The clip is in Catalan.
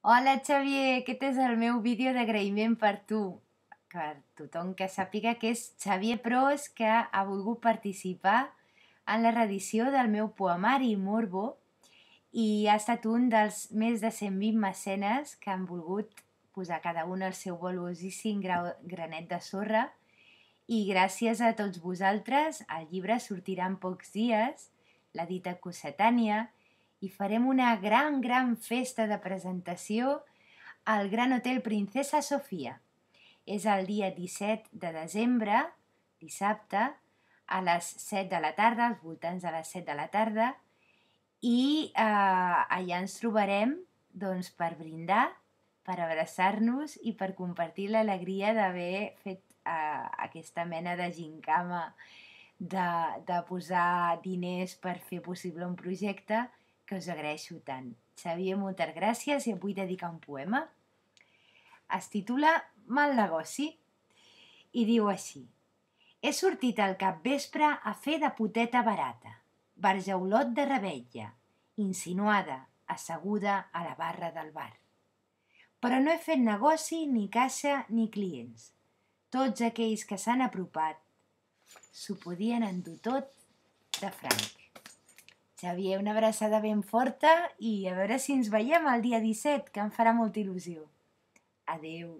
Hola Xavier, aquest és el meu vídeo d'agraïment per tu. Per tothom que sàpiga que és Xavier Pros que ha volgut participar en la reedició del meu poemari Morbo i ha estat un dels més de 120 mecenes que han volgut posar cada un el seu valuosíssim granet de sorra i gràcies a tots vosaltres el llibre sortirà en pocs dies, l'ha dita Cossetània, i farem una gran festa de presentació al Gran Hotel Princesa Sofia. És el dia 17 de desembre, dissabte, a les 7 de la tarda, als voltants de les 7 de la tarda, i allà ens trobarem doncs, per brindar, per abraçar-nos i per compartir l'alegria d'haver fet aquesta mena de gincama de posar diners per fer possible un projecte que us agraeixo tant. Xavier, moltes gràcies i et vull dedicar un poema. Es titula Mal negoci i diu així: He sortit al capvespre a fer de poteta barata, barjaulot de rebetlla, insinuada, asseguda a la barra del bar. Però no he fet negoci, ni caixa, ni clients. Tots aquells que s'han apropat s'ho podien endur tot de franc. Xavier, una abraçada ben forta i a veure si ens veiem el dia 17, que em farà molta il·lusió. Adeu.